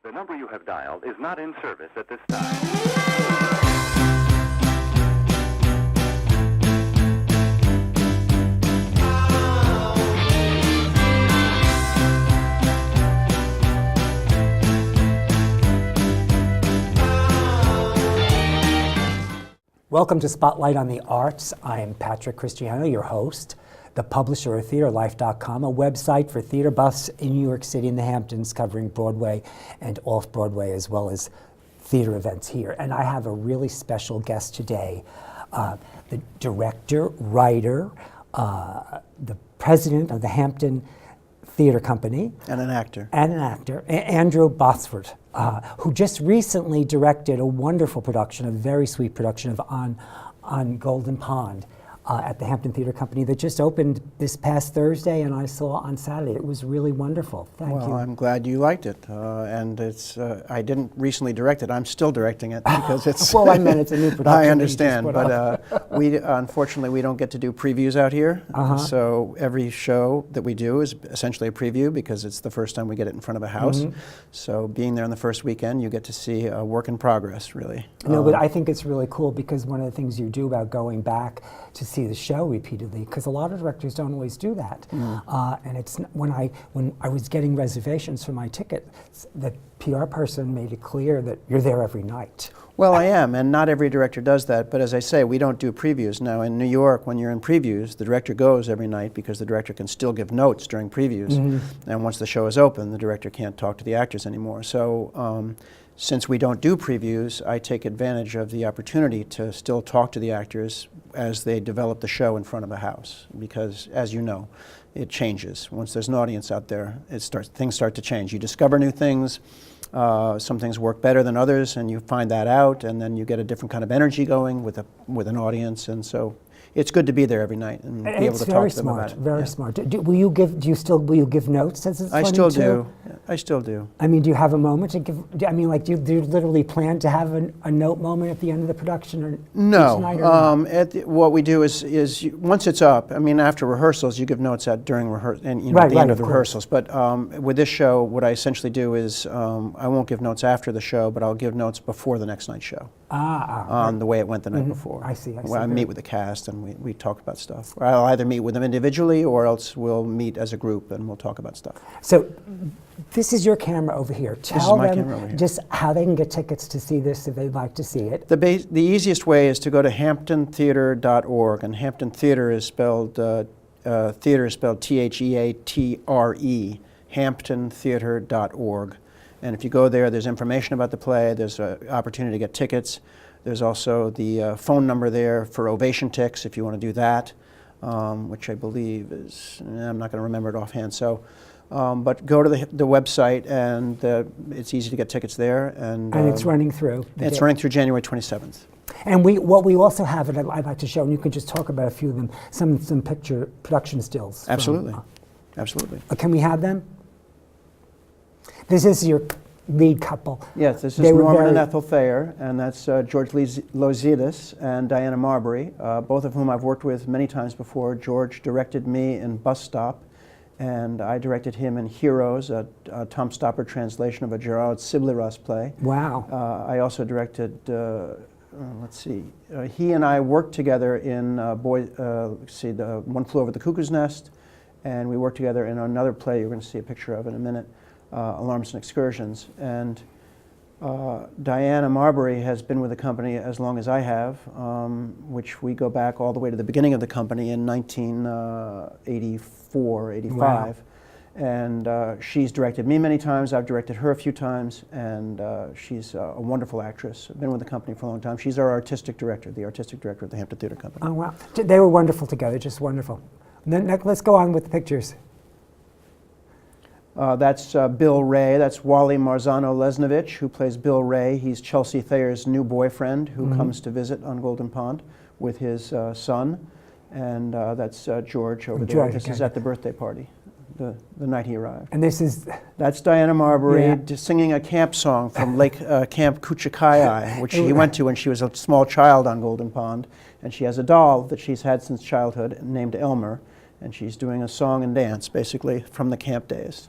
The number you have dialed is not in service at this time. Welcome to Spotlight on the Arts. I am Patrick Cristiano, your host, the publisher of TheaterLife.com, a website for theater buffs in New York City and the Hamptons, covering Broadway and off-Broadway, as well as theater events here. And I have a really special guest today, the director, writer, the president of the Hampton Theater Company. And an actor. Andrew Botsford, who just recently directed a wonderful production, a very sweet production of On Golden Pond at the Hampton Theater Company that just opened this past Thursday, and I saw on Saturday. It was really wonderful. Thank you. Well, I'm glad you liked it. And it's, I didn't recently direct it. I'm still directing it because it's... Well, I meant it's a new production. I understand, but we unfortunately, we don't get to do previews out here. So every show that we do is essentially a preview because it's the first time we get it in front of a house. So being there on the first weekend, you get to see a work in progress, really. No, but I think it's really cool because one of the things you do about going back to see the show repeatedly, because a lot of directors don't always do that. And it's when I was getting reservations for my tickets, the PR person made it clear that you're there every night. Well, I am, and not every director does that, but as I say, we don't do previews. Now, in New York, when you're in previews, the director goes every night because the director can still give notes during previews. And once the show is open, the director can't talk to the actors anymore. So since we don't do previews, I take advantage of the opportunity to still talk to the actors as they develop the show in front of a house, because, as you know, it changes. Once there's an audience out there, things start to change. You discover new things. Some things work better than others, and you find that out, and then you get a different kind of energy going with an audience, and so it's good to be there every night and be able to talk to them about it. Very smart. Will you give notes as it's I still do. I still do. I mean, do you have a moment to give? I mean, like, do you literally plan to have a note moment at the end of the production, or no? Each night or What we do is once it's up. I mean, after rehearsals, you give notes out during rehearsal and at the end of the rehearsals. But with this show, what I essentially do is I won't give notes after the show, but I'll give notes before the next night's show on the way it went the night before. I see. Well, I meet with the cast and we talk about stuff. I'll either meet with them individually or else we'll meet as a group and we'll talk about stuff. So this is your camera over here. Tell them just how they can get tickets to see this if they'd like to see it. The easiest way is to go to hamptontheatre.org, and Hampton Theatre is spelled theatre is spelled T-H-E-A-T-R-E, hamptontheatre.org. And if you go there, there's information about the play, there's an opportunity to get tickets. There's also the phone number there for Ovation Ticks if you want to do that, which I believe is, I'm not going to remember it offhand. So, but go to the website, and it's easy to get tickets there. And it's running through? It's running through January 27th. And what we also have, and I'd like to show, and you can just talk about a few of them, some production stills. Absolutely. Absolutely. Can we have them? This is your lead couple. Yes, this is Norman and Ethel Thayer, and that's George Lozidas and Diana Marbury, both of whom I've worked with many times before. George directed me in Bus Stop, and I directed him in Heroes, a Tom Stoppard translation of a Gerard Sibelius play. Wow. I also directed, let's see, he and I worked together in the One Flew Over the Cuckoo's Nest, and we worked together in another play you're going to see a picture of in a minute. Alarms and Excursions, and Diana Marbury has been with the company as long as I have, which we go back all the way to the beginning of the company in 1984, 85. Wow. And she's directed me many times, I've directed her a few times, and she's a wonderful actress, been with the company for a long time. She's our artistic director, the artistic director of the Hampton Theater Company. Oh, wow. They were wonderful together, just wonderful. And then let's go on with the pictures. That's Bill Ray. That's Wally Marzano-Lesnovich, who plays Bill Ray. He's Chelsea Thayer's new boyfriend who comes to visit on Golden Pond with his son. And that's George over there. This is at the birthday party, the night he arrived. And this is... That's Diana Marbury singing a camp song from Lake Camp Kuchikayi, which she went to when she was a small child on Golden Pond. And she has a doll that she's had since childhood named Elmer. And she's doing a song and dance, basically, from the camp days.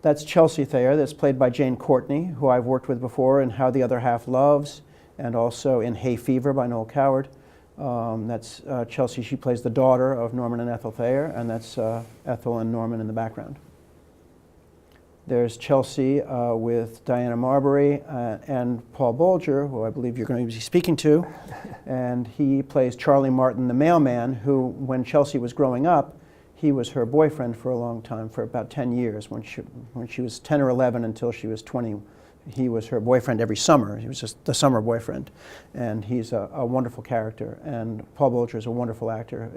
That's Chelsea Thayer, that's played by Jane Courtney, who I've worked with before in How the Other Half Loves, and also in Hay Fever by Noel Coward. That's Chelsea, she plays the daughter of Norman and Ethel Thayer, and that's Ethel and Norman in the background. There's Chelsea with Diana Marbury and Paul Bolger, who I believe you're going to be speaking to, and he plays Charlie Martin, the mailman, who, when Chelsea was growing up, he was her boyfriend for a long time, for about 10 years. When she was 10 or 11 until she was 20, he was her boyfriend every summer. He was just the summer boyfriend. And he's a wonderful character. And Paul Bolger is a wonderful actor.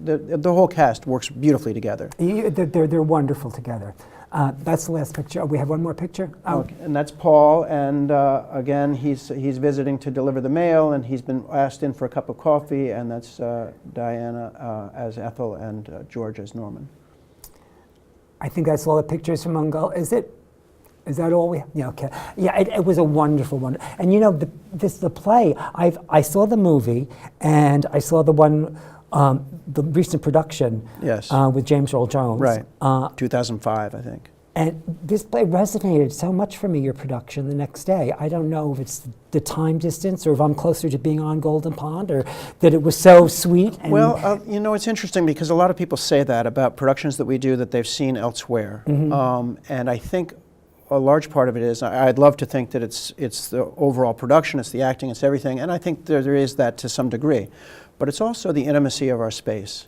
The whole cast works beautifully together. They're wonderful together. That's the last picture. Oh, we have one more picture? Okay. And that's Paul, and again, he's visiting to deliver the mail, and he's been asked in for a cup of coffee, and that's Diana as Ethel and George as Norman. I think that's all the pictures from Angola. Is it? Is that all we have? Yeah, okay. Yeah, it was a wonderful one. And you know, the play, I saw the movie, and I saw the one, the recent production, yes, with James Earl Jones. Right, 2005, I think. And this play resonated so much for me, your production, the next day. I don't know if it's the time distance or if I'm closer to being on Golden Pond or that it was so sweet. And well, you know, it's interesting because a lot of people say that about productions that we do that they've seen elsewhere. Mm-hmm. And I think a large part of it is, I'd love to think that it's the overall production, it's the acting, it's everything, and I think there is that to some degree. But it's also the intimacy of our space.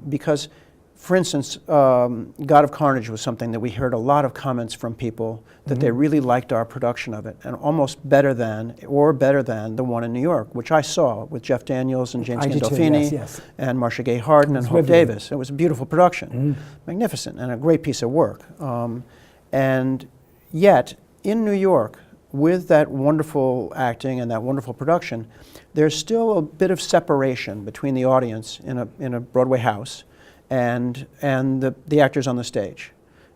Because, for instance, God of Carnage was something that we heard a lot of comments from people that they really liked our production of it, and almost better than the one in New York, which I saw with Jeff Daniels and James Gandolfini and Marcia Gay Harden and Hope Davis. It was a beautiful production, magnificent, and a great piece of work. And yet, in New York, with that wonderful acting and that wonderful production, there's still a bit of separation between the audience in a Broadway house and the actors on the stage.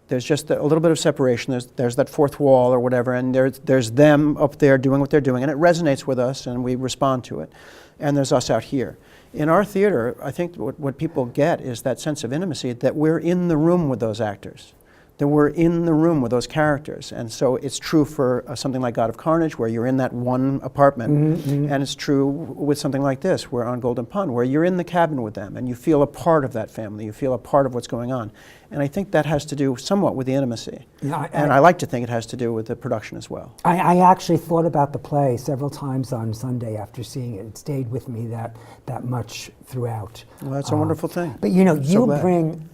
There's just a little bit of separation. There's that fourth wall or whatever, and there's them up there doing what they're doing, and it resonates with us, and we respond to it. And there's us out here. In our theater, I think what people get is that sense of intimacy, that we're in the room with those actors, that we're in the room with those characters. And so it's true for something like God of Carnage, where you're in that one apartment, and it's true with something like this, where on Golden Pond, where you're in the cabin with them, and you feel a part of that family, you feel a part of what's going on. And I think that has to do somewhat with the intimacy. Yeah, and I like to think it has to do with the production as well. I actually thought about the play several times on Sunday after seeing it. It stayed with me that much throughout. Well, that's a wonderful thing. But you know, you bring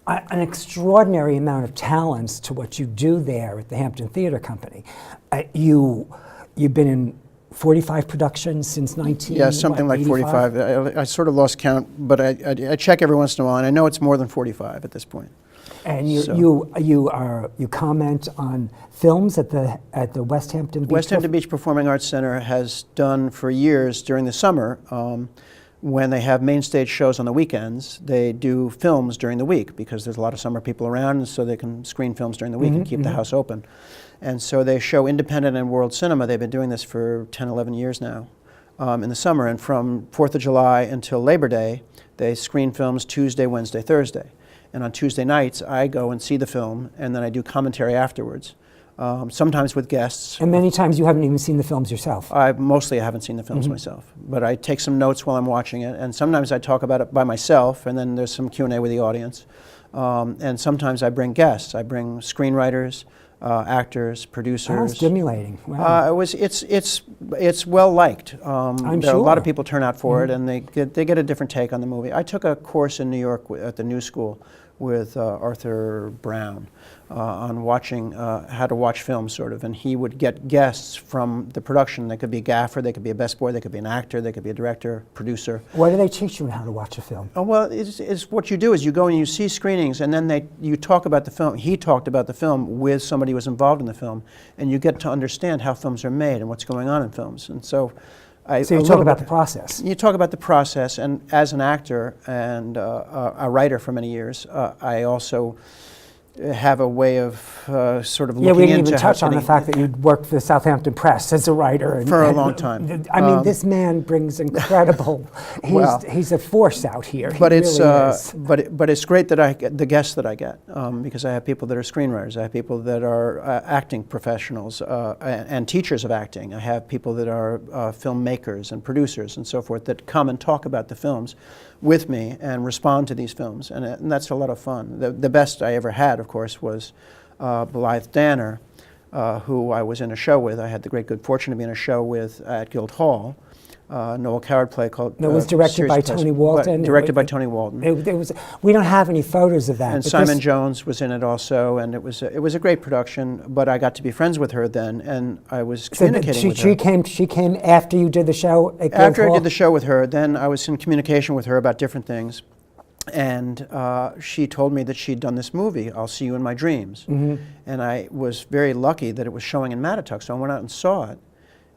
an extraordinary amount of talents to what you do there at the Hampton Theatre Company. You've been in 45 productions since 1985? Yeah, something like 45. I sort of lost count, but I check every once in a while, and I know it's more than 45 at this point. And you comment on films at the West Hampton Beach. West Hampton Beach Performing Arts Center has done for years during the summer. When they have main stage shows on the weekends, they do films during the week because there's a lot of summer people around, and so they can screen films during the week and keep the house open. And so they show independent and world cinema. They've been doing this for 10, 11 years now in the summer. And from 4th of July until Labor Day, they screen films Tuesday, Wednesday, Thursday. And on Tuesday nights, I go and see the film, and then I do commentary afterwards. Sometimes with guests. And many times you haven't even seen the films yourself. Mostly I haven't seen the films myself, but I take some notes while I'm watching it, and sometimes I talk about it by myself, and then there's some Q&A with the audience. And sometimes I bring guests. I bring screenwriters, actors, producers. How stimulating. Wow. It's well liked. I'm sure. A lot of people turn out for it, and they get a different take on the movie. I took a course in New York at the New School with Arthur Brown on watching how to watch films, sort of, and he would get guests from the production. They could be a gaffer, they could be a best boy, they could be an actor, they could be a director, producer. Why do they teach you how to watch a film? Oh, well, it's what you do is you go and you see screenings, and then you talk about the film. He talked about the film with somebody who was involved in the film, and you get to understand how films are made and what's going on in films. And so you talk about the process. You talk about the process, and as an actor and a writer for many years, I also have a way of sort of Yeah, we looking didn't into even touch on the happening fact that you'd worked for the Southampton Press as a writer. for a long time. I mean, this man brings incredible. Well, he's a force out here. But He it's really is. but it's great that I get the guests that I get, because I have people that are screenwriters, I have people that are acting professionals and teachers of acting. I have people that are filmmakers and producers and so forth that come and talk about the films with me and respond to these films, and that's a lot of fun. The best I ever had, of course, was Blythe Danner, who I was in a show with. I had the great good fortune to be in a show with at Guildhall. Noel Coward play called. It was directed by Tony Walton. Directed by Tony Walton. It was. We don't have any photos of that. And but Simon Jones was in it also, and it was a great production. But I got to be friends with her then, and I was communicating with her. She came after you did the show at Guildhall? After I did the show with her, then I was in communication with her about different things, and she told me that she'd done this movie, I'll See You in My Dreams, and I was very lucky that it was showing in Mattituck, so I went out and saw it.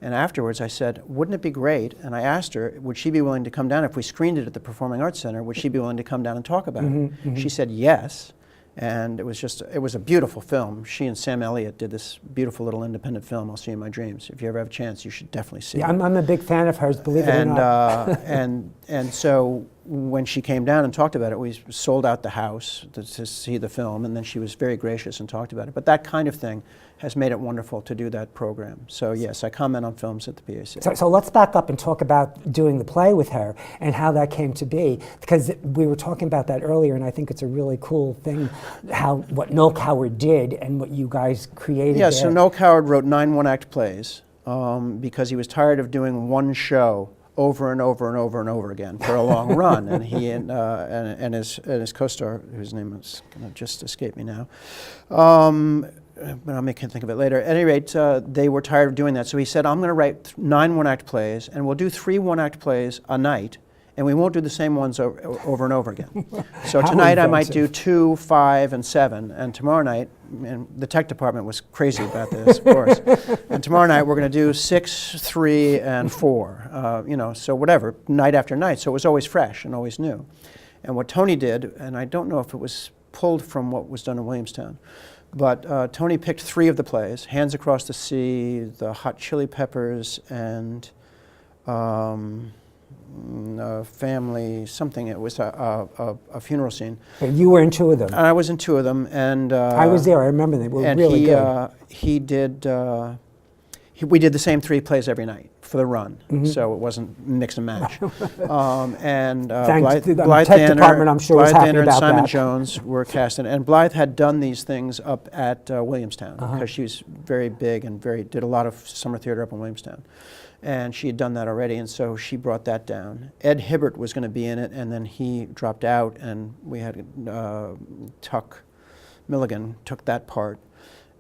And afterwards I said, wouldn't it be great? And I asked her, would she be willing to come down if we screened it at the Performing Arts Center? Would she be willing to come down and talk about it? She said yes. And it was a beautiful film. She and Sam Elliott did this beautiful little independent film, I'll See You in My Dreams. If you ever have a chance, you should definitely see it. I'm a big fan of hers, believe it or not. And so when she came down and talked about it, we sold out the house to see the film, and then she was very gracious and talked about it. But that kind of thing has made it wonderful to do that program. So yes, I comment on films at the PAC. So let's back up and talk about doing the play with her and how that came to be, because we were talking about that earlier, and I think it's a really cool thing, what Noel Coward did and what you guys created. Yeah, so Noel Coward wrote 9 one-act plays because he was tired of doing one show over and over and over and over again for a long run, and he and his co-star, whose name is going to just escape me now, but I can think of it later. At any rate, they were tired of doing that, so he said, I'm going to write 9 one-act plays, and we'll do 3 one-act plays a night, and we won't do the same ones over and over again. So tonight I might do 2, 5, and 7, and tomorrow night, and the tech department was crazy about this, of course, and tomorrow night we're going to do 6, 3, and 4, so whatever, night after night, so it was always fresh and always new. And what Tony did, and I don't know if it was pulled from what was done in Williamstown, but Tony picked 3 of the plays, Hands Across the Sea, The Hot Chili Peppers, and Family something. It was a funeral scene. And you were in 2 of them. And I was in 2 of them, and I was there. I remember they were really good. We did the same 3 plays every night for the run, so it wasn't mix and match. Thanks to the Blythe tech Danner, department, I'm sure, was Blythe happy Danner and about Simon that. Jones were cast in, and Blythe had done these things up at Williamstown because she was very big and did a lot of summer theater up in Williamstown. And she had done that already, and so she brought that down. Ed Hibbert was going to be in it, and then he dropped out, and we had Tuck Milligan took that part.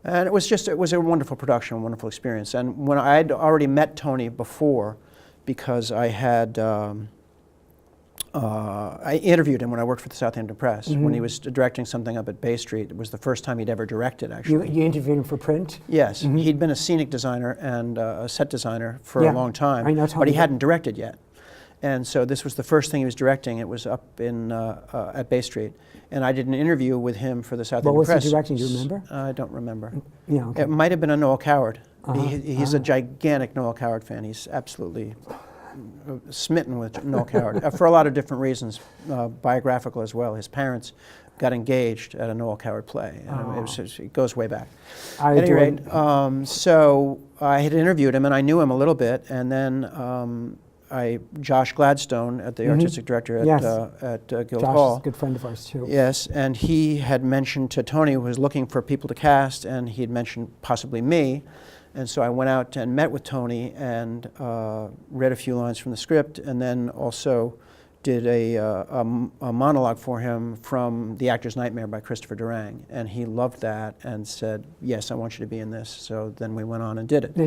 And it was a wonderful production, a wonderful experience. And when I'd already met Tony before, because I had, I interviewed him when I worked for the Southampton Press, when he was directing something up at Bay Street. It was the first time he'd ever directed, actually. You interviewed him for print? Yes. He'd been a scenic designer and a set designer for a long time, I know Tony, but he hadn't directed yet. And so this was the first thing he was directing. It was up in at Bay Street. And I did an interview with him for the Southampton Press. What was he directing? Do you remember? I don't remember. Yeah, okay. It might have been a Noel Coward. He's a gigantic Noel Coward fan. He's absolutely smitten with Noel Coward for a lot of different reasons, biographical as well. His parents got engaged at a Noel Coward play. It goes way back. At any rate, so I had interviewed him, and I knew him a little bit, and then Josh Gladstone, the artistic director at Guildhall. Josh is a good friend of ours too. Yes, and he had mentioned to Tony, who was looking for people to cast, and he had mentioned possibly me. And so I went out and met with Tony and read a few lines from the script, and then also did a monologue for him from The Actor's Nightmare by Christopher Durang. And he loved that and said, yes, I want you to be in this. So then we went on and did it. Now,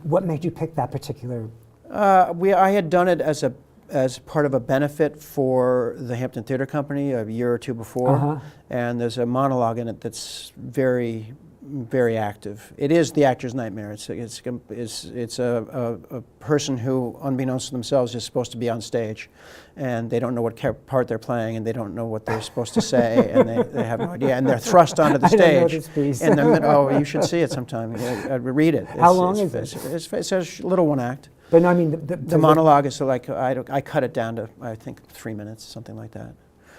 what made you pick that particular? I had done it as as part of a benefit for the Hampton Theatre Company a year or two before, and there's a monologue in it that's very, very active. It is the actor's nightmare. It's a person who, unbeknownst to themselves, is supposed to be on stage, and they don't know what part they're playing, and they don't know what they're supposed to say, and they have no idea, and they're thrust onto the I don't know stage. this piece. Oh, you should see it sometime. Read it. How long is it? It's a little one act. But no, I mean, The monologue is like, I cut it down to, I think, 3 minutes, something like that.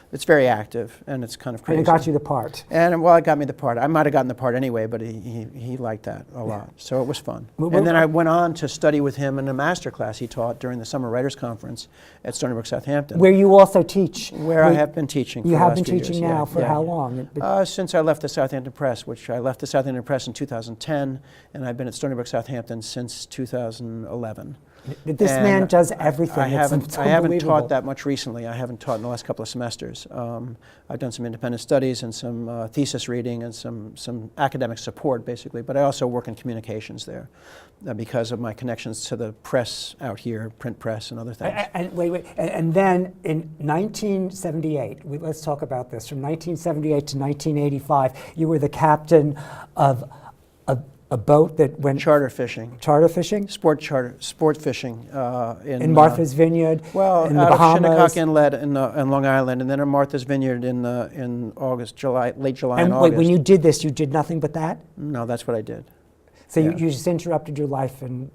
It's very active, and it's kind of crazy. And it got you the part. And, well, it got me the part. I might have gotten the part anyway, but he liked that a lot. So it was fun. And then I went on to study with him in a master class he taught during the Summer Writers Conference at Stony Brook, Southampton. Where you also teach. Where I have been teaching for the last few years. You have been teaching now for how long? Since I left the Southampton Press, which I left the Southampton Press in 2010, and I've been at Stony Brook, Southampton since 2011. This man does everything. I haven't taught that much recently. I haven't taught in the last couple of semesters. I've done some independent studies and some thesis reading and some academic support, basically. But I also work in communications there because of my connections to the press out here, print press and other things. And then in 1978, let's talk about this. From 1978 to 1985, you were the captain of a boat that went charter fishing. Charter fishing? Sport fishing in Martha's Vineyard. Well, in the out Bahamas. of Shinnecock Inlet in Long Island, and then in Martha's Vineyard in August, July, late July and August. When you did this, you did nothing but that? No, that's what I did. So you just interrupted your life and.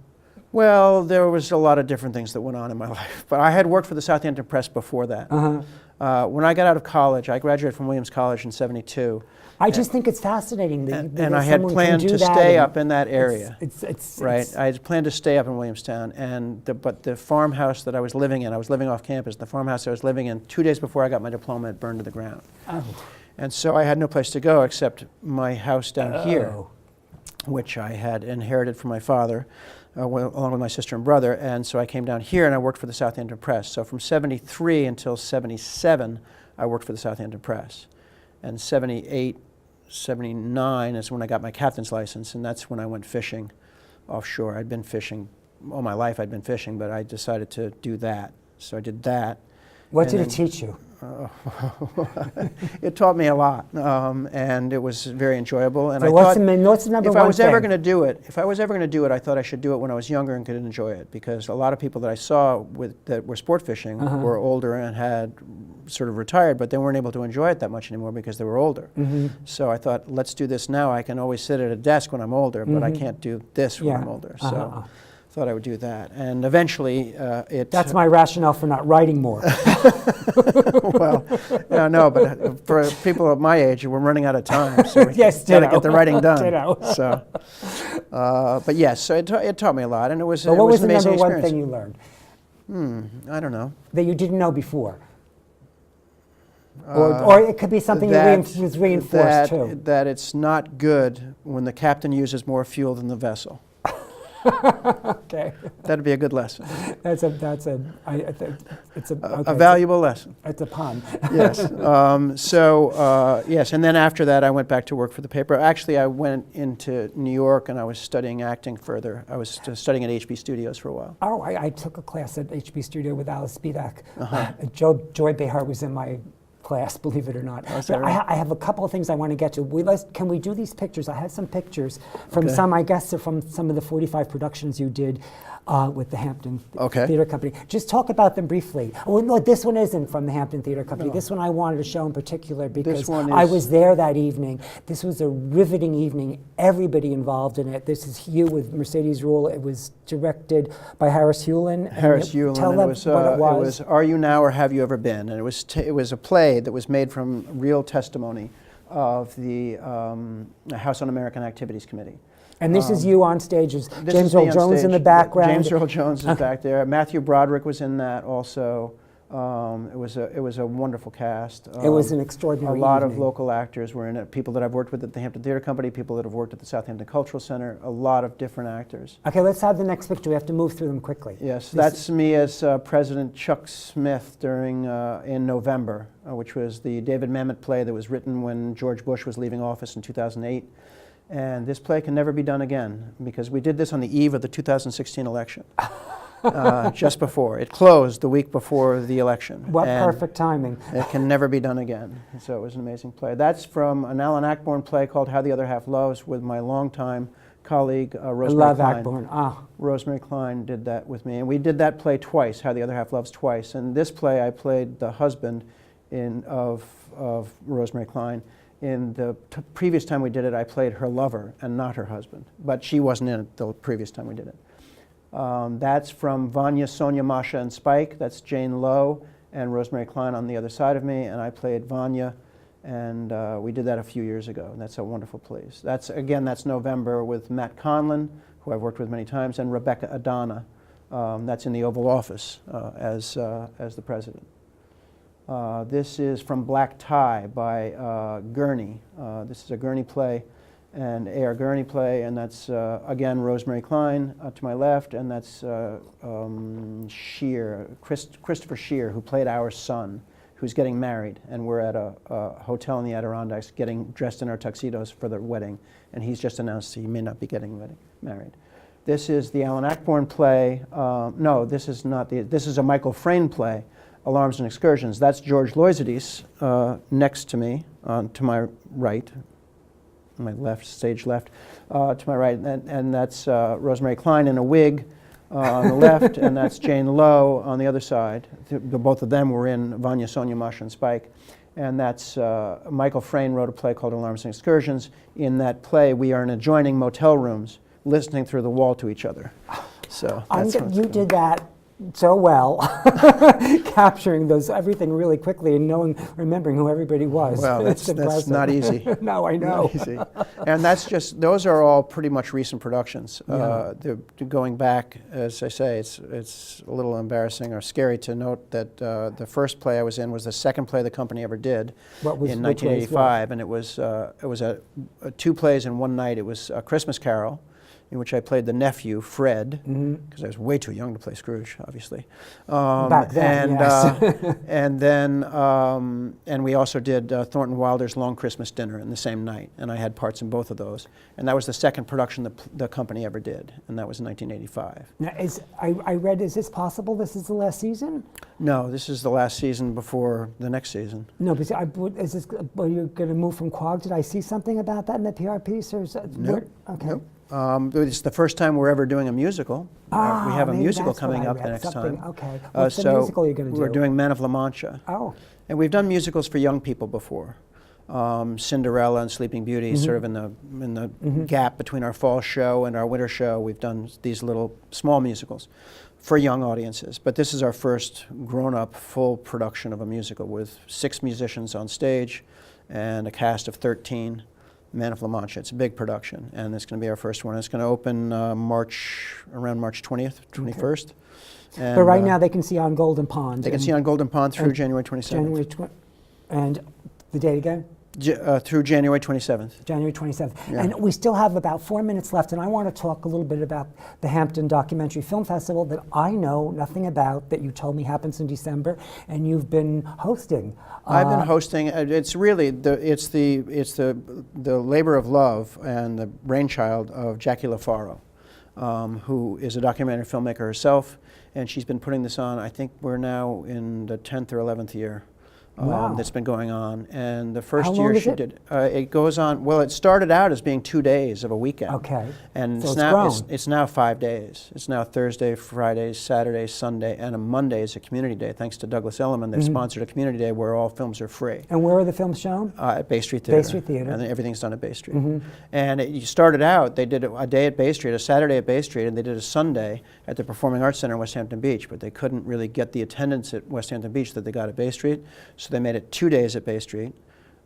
Well, there was a lot of different things that went on in my life, but I had worked for the Southampton Press before that. When I got out of college, I graduated from Williams College in -- I just think it's fascinating that and I had planned to stay up in that area. I had planned to stay up in Williamstown, but the farmhouse that I was living in, I was living off campus. The farmhouse I was living in, 2 days before I got my diploma, it burned to the ground. Oh. And so I had no place to go except my house down here, which I had inherited from my father, along with my sister and brother. And so I came down here and I worked for the Southampton Press. So from 73 until 77, I worked for the Southampton Press. And 78, 79 is when I got my captain's license, and that's when I went fishing offshore. I'd been fishing all my life. I'd been fishing, but I decided to do that. So I did that. What did it teach you? It taught me a lot, and it was very enjoyable. And so I what's thought the number if one I was thing? ever going to do it, I thought I should do it when I was younger and could enjoy it, because a lot of people that I saw that were sport fishing were older and had sort of retired, but they weren't able to enjoy it that much anymore because they were older. So I thought, let's do this now. I can always sit at a desk when I'm older, but I can't do this when I'm older. So I thought I would do that, and eventually That's my rationale for not writing more. Well, no, but for people of my age, we're running out of time, so we got to get the writing done. So, but yes, so it taught me a lot, and it was. But what was an the amazing number one experience. thing you learned? I don't know. That you didn't know before, or it could be something that was reinforced too. That it's not good when the captain uses more fuel than the vessel. Okay. That'd be a good lesson. It's a valuable lesson. It's a pun. Yes. Yes, and then after that, I went back to work for the paper. Actually, I went into New York and I was studying acting further. I was studying at HB Studios for a while. Oh, I took a class at HB Studio with Alice Spidak. Joy Behar was in my class, believe it or not. I have a couple of things I want to get to. Can we do these pictures? I had some pictures from I guess, from some of the 45 productions you did with the Hampton Theatre Company. Just talk about them briefly. Oh, no, this one isn't from the Hampton Theatre Company. No. This one I wanted to show in particular because I was there that evening. This was a riveting evening. Everybody involved in it. This is you with Mercedes Ruehl. It was directed by Harris Hewlin. Tell them what it was. Are You Now or Have You Ever Been? And it was a play that was made from real testimony of the House Un-American Activities Committee. And this is you on stage. James Earl Jones in the background. James Earl Jones is back there. Matthew Broderick was in that also. It was a wonderful cast. It was an extraordinary A lot evening. of local actors were in it. People that I've worked with at the Hampton Theatre Company, people that have worked at the Southampton Cultural Center, a lot of different actors. Okay, let's have the next picture. We have to move through them quickly. Yes, that's me as President Chuck Smith during in November, which was the David Mamet play that was written when George Bush was leaving office in 2008. And this play can never be done again because we did this on the eve of the 2016 election. just before. It closed the week before the election. What and perfect timing. It can never be done again. So it was an amazing play. That's from an Alan Ayckbourn play called How the Other Half Loves with my longtime colleague, Rosemary I love Cline. Ayckbourn. Ah. Rosemary Cline did that with me. And we did that play twice, How the Other Half Loves, twice. And this play, I played the husband of Rosemary Cline. In the previous time we did it, I played her lover and not her husband. But she wasn't in it the previous time we did it. That's from Vanya, Sonia, Masha, and Spike. That's Jane Lowe and Rosemary Cline on the other side of me, and I played Vanya, and we did that a few years ago, and that's a wonderful place. That's November with Matt Conlon, who I've worked with many times, and Rebecca Adana. That's in the Oval Office as the president. This is from Black Tie by Gurney. This is a Gurney play, and A.R. Gurney play, and that's, again, Rosemary Cline to my left, and that's Shear, Christopher Shear, who played our son, who's getting married, and we're at a hotel in the Adirondacks getting dressed in our tuxedos for the wedding, and he's just announced he may not be getting married. This is the Alan Ayckbourn play. No, this is not this is a Michael Frayn play, Alarms and Excursions. That's George Loizidis next to me, to my right, my left, stage left, to my right, and that's Rosemary Cline in a wig on the left, and that's Jane Lowe on the other side. Both of them were in Vanya, Sonia, Masha, and Spike. And that's Michael Frayn wrote a play called Alarms and Excursions. In that play, we are in adjoining motel rooms, listening through the wall to each other. So that's you did that so well, capturing everything really quickly and remembering who everybody was. Well, that's not easy. No, I know. Not easy. And those are all pretty much recent productions. Yeah. Going back, as I say, it's a little embarrassing or scary to note that the first play I was in was the second play the company ever did in 1985, and it was two plays in one night. It was A Christmas Carol, in which I played the nephew, Fred, because I was way too young to play Scrooge, obviously. Back then, yes. And we also did Thornton Wilder's Long Christmas Dinner in the same night, and I had parts in both of those. And that was the second production the company ever did, and that was in 1985. Now, I read, is this possible? This is the last season? No, this is the last season before the next season. No, but are you going to move from Quag? Did I see something about that in the PR piece? Or is that, Nope. Okay. Nope. It's the first time we're ever doing a musical. We have a musical coming up the next time. Okay. What's the musical you're going to do? We're doing Men of La Mancha. Oh. And we've done musicals for young people before. Cinderella and Sleeping Beauty, sort of in the gap between our fall show and our winter show. We've done these little small musicals for young audiences. But this is our first grown-up full production of a musical with 6 musicians on stage and a cast of 13. Man of La Mancha. It's a big production, and it's going to be our first one. It's going to open around March 20th, 21st. Okay. And, but right now they can see on Golden Pond. They can see on Golden Pond through January 27th. And the date again? Through January 27th. January 27th. Yeah. And we still have about 4 minutes left, and I want to talk a little bit about the Hampton Documentary Film Festival that I know nothing about, that you told me happens in December, and you've been hosting. I've been hosting. It's really the labor of love and the brainchild of Jackie LaFaro, who is a documentary filmmaker herself, and she's been putting this on. I think we're now in the 10th or 11th year. Wow. That's been going on, and the first How year long is she it? did. It goes on. Well, it started out as being 2 days of a weekend. Okay. And So it's it's now grown. it's now 5 days. It's now Thursday, Friday, Saturday, Sunday, and a Monday is a community day. Thanks to Douglas Elliman, they've sponsored a community day where all films are free. And where are the films shown? At Bay Street Theater. Bay Street Theater. And everything's done at Bay Street. And you started out, they did a day at Bay Street, a Saturday at Bay Street, and they did a Sunday at the Performing Arts Center in West Hampton Beach, but they couldn't really get the attendance at West Hampton Beach that they got at Bay Street, so they made it 2 days at Bay Street.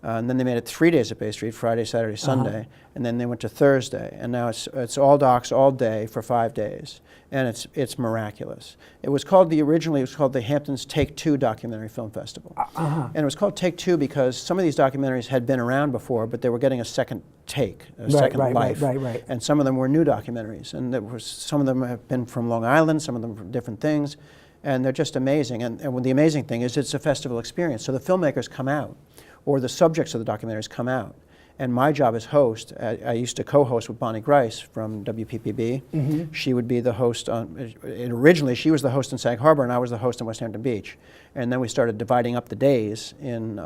And then they made it 3 days at Bay Street, Friday, Saturday, Sunday, and then they went to Thursday. And now it's all docs all day for 5 days, and it's miraculous. Originally it was called the Hamptons Take Two Documentary Film Festival. And it was called Take Two because some of these documentaries had been around before, but they were getting a second take, second life. Right. And some of them were new documentaries, and some of them have been from Long Island, some of them from different things, and they're just amazing. And the amazing thing is it's a festival experience. So the filmmakers come out, or the subjects of the documentaries come out, And my job as host, I used to co-host with Bonnie Grice from WPPB. She would be the host and originally she was the host in Sag Harbor and I was the host in West Hampton Beach. And then we started dividing up the days in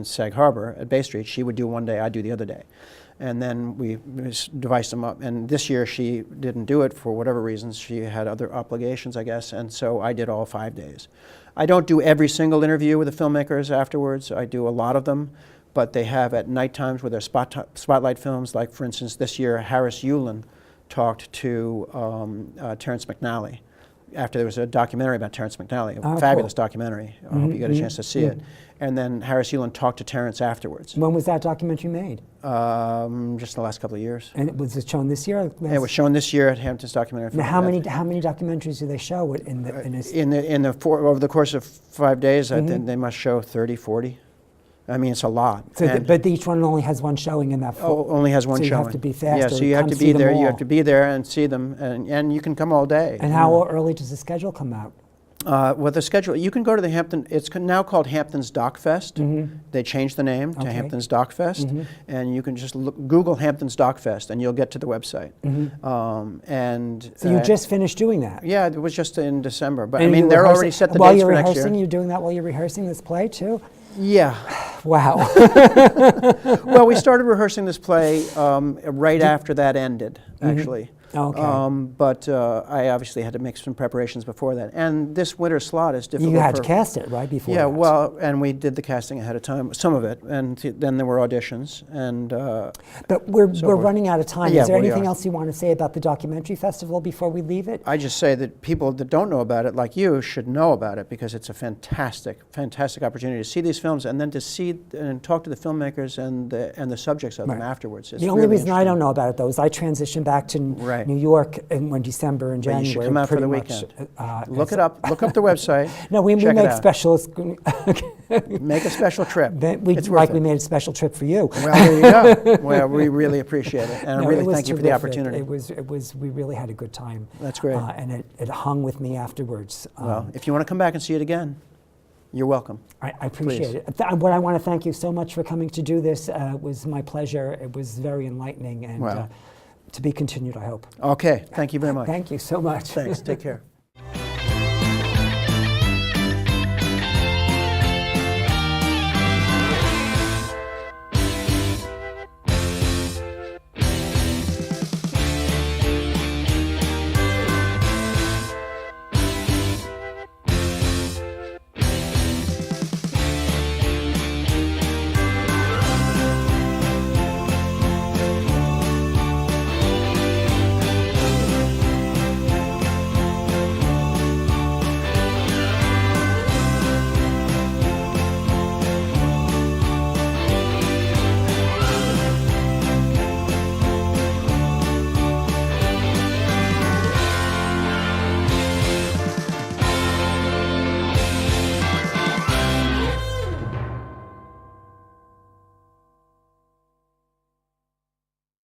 Sag Harbor at Bay Street. She would do one day, I'd do the other day. And then we devised them up. And this year she didn't do it for whatever reasons. She had other obligations, I guess, and so I did all 5 days. I don't do every single interview with the filmmakers afterwards. I do a lot of them, but they have at night times with their spotlight films, like for instance this year Harris Yulin talked to Terrence McNally after there was a documentary about Terrence McNally, a fabulous documentary. I hope you get a chance to see it. And then Harris Yulin talked to Terrence afterwards. When was that documentary made? Just the last couple of years. And was it shown this year? It was shown this year at Hampton's Documentary Now, Festival. how many documentaries do they show in this? Over the course of 5 days, I think they must show 30, 40. I mean, it's a lot. So but each one only has one showing in that. Only has one so showing. You have to be fast. Yeah, so you have to be there. You have to be there and see them, and you can come all day. And how early does the schedule come out? Well, the schedule, you can go to the Hampton, it's now called Hampton's Doc Fest. They changed the name to Hampton's Doc Fest, and you can just Google Hampton's Doc Fest, and you'll get to the website. So you just finished doing that? Yeah, it was just in December, but I mean, they're already set the while dates you're for next year. rehearsing, you're doing that while you're rehearsing this play too? Yeah. Wow. Well, we started rehearsing this play right after that ended, actually. Okay. But I obviously had to make some preparations before that. And this winter slot is difficult. You had to cast it, right, before Yeah, that. well, and we did the casting ahead of time, some of it, and then there were auditions. And but we're running out of time. Yeah, Is there we anything are. else you want to say about the documentary festival before we leave it? I just say that people that don't know about it, like you, should know about it because it's a fantastic, fantastic opportunity to see these films and then to see and talk to the filmmakers and the subjects of them afterwards. It's The only really reason I don't interesting. know about it, though, is I transitioned back to New York in December and But January. you should come out for the pretty much, weekend. Look it up. Look up the website. No, we check it make out. specials. Make a special trip. It's worth like it. we made a special trip for you. Well, there you go. Well, we really appreciate it, and No, I really it was thank you for the terrific. opportunity. It was. We really had a good time. That's great. And it hung with me afterwards. Well, if you want to come back and see it again, you're welcome. I appreciate Please. it. What I want to thank you so much for coming to do this. It was my pleasure. It was very enlightening, and Wow. to be continued, I hope. Okay. Thank you very much. Thank you so much. Thanks. Take care.